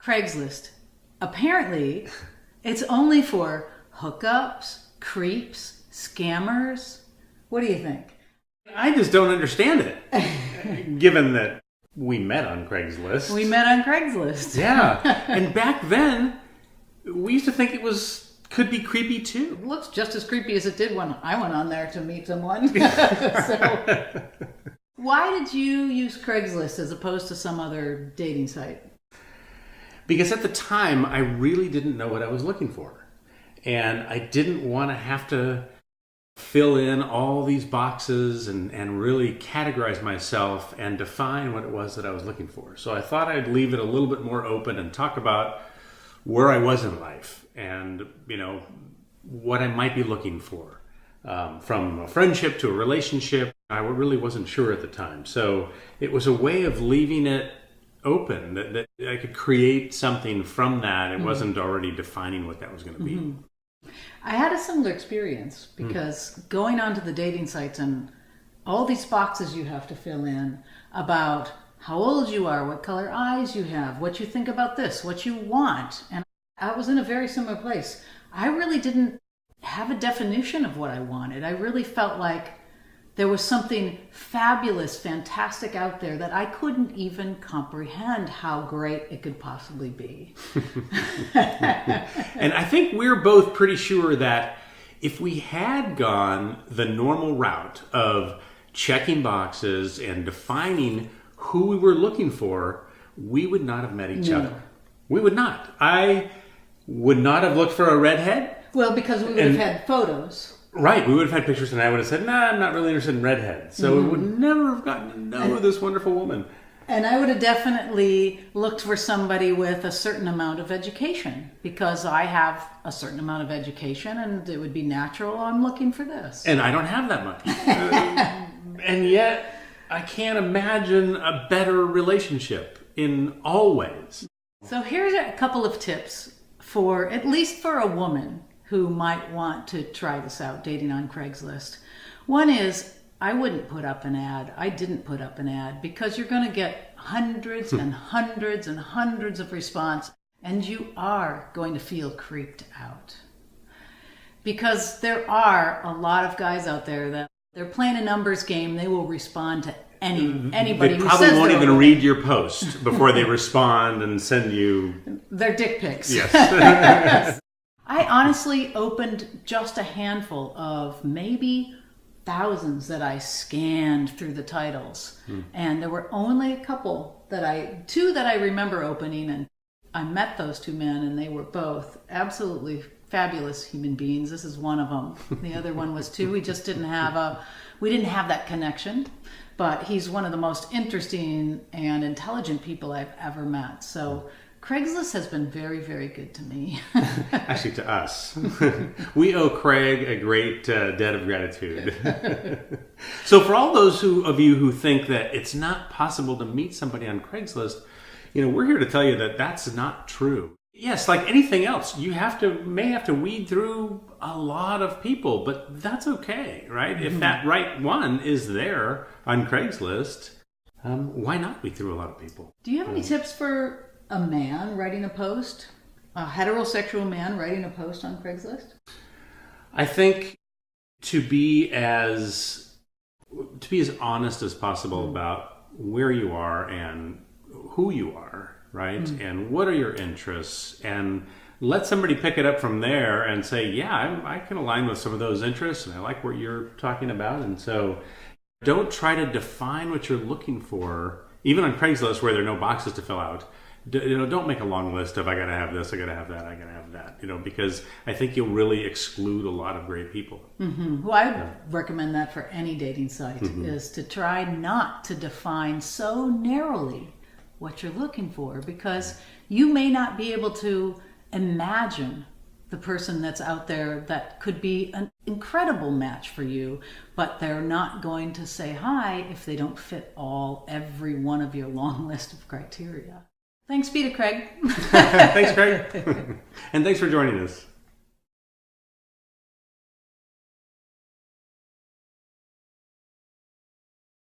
Craigslist. Apparently, it's only for hookups, creeps, scammers. What do you think? I just don't understand it, given that we met on Craigslist. We met on Craigslist. Yeah. And back then, we used to think it could be creepy too. It looks just as creepy as it did when I went on there to meet someone. So, why did you use Craigslist as opposed to some other dating site? Because at the time, I really didn't know what I was looking for. And I didn't want to have to fill in all these boxes and really categorize myself and define what it was that I was looking for. So I thought I'd leave it a little bit more open and talk about where I was in life and, what I might be looking for. From a friendship to a relationship, I really wasn't sure at the time. So it was a way of leaving it open, that I could create something from that. It wasn't already defining what that was going to be. I had a similar experience because going onto the dating sites and all these boxes you have to fill in about how old you are, what color eyes you have, what you think about this, what you want. And I was in a very similar place. I really didn't have a definition of what I wanted. I really felt like there was something fabulous, fantastic out there that I couldn't even comprehend how great it could possibly be. And I think we're both pretty sure that if we had gone the normal route of checking boxes and defining who we were looking for, we would not have met each other. We would not. I would not have looked for a redhead. Well, because we would have had photos. Right, we would have had pictures and I would have said, nah, I'm not really interested in redheads. So we would never have gotten to know this wonderful woman. And I would have definitely looked for somebody with a certain amount of education because I have a certain amount of education and it would be natural, I'm looking for this. And I don't have that much. And yet, I can't imagine a better relationship in all ways. So here's a couple of tips for, at least for a woman who might want to try this out, dating on Craigslist. One is, I wouldn't put up an ad. I didn't put up an ad because you're going to get hundreds and hundreds and hundreds of response, and you are going to feel creeped out. Because there are a lot of guys out there that they're playing a numbers game. They will respond to anybody they who probably says won't they're even read your post before they respond and send you their dick pics. Yes. I honestly opened just a handful of maybe thousands that I scanned through the titles. And there were only a couple two that I remember opening, and I met those two men and they were both absolutely fabulous human beings. This is one of them. The other one was two. We just didn't have that connection, but he's one of the most interesting and intelligent people I've ever met. So Craigslist has been very, very good to me. Actually, to us. We owe Craig a great debt of gratitude. So for all those of you who think that it's not possible to meet somebody on Craigslist, we're here to tell you that that's not true. Yes, like anything else, you may have to weed through a lot of people, but that's okay, right? If that right one is there on Craigslist, why not weed through a lot of people? Do you have any tips for a man writing a post, a heterosexual man writing a post on Craigslist? I think to be as honest as possible about where you are and who you are, right? And what are your interests, and let somebody pick it up from there and say, yeah, I can align with some of those interests and I like what you're talking about. And so don't try to define what you're looking for, even on Craigslist where there are no boxes to fill out. Don't make a long list of I gotta have this, I gotta have that, I gotta have that. Because I think you'll really exclude a lot of great people. Well, I would recommend that for any dating site is to try not to define so narrowly what you're looking for, because you may not be able to imagine the person that's out there that could be an incredible match for you, but they're not going to say hi if they don't fit every one of your long list of criteria. Thanks be to Craig. Thanks, Craig. And thanks for joining us.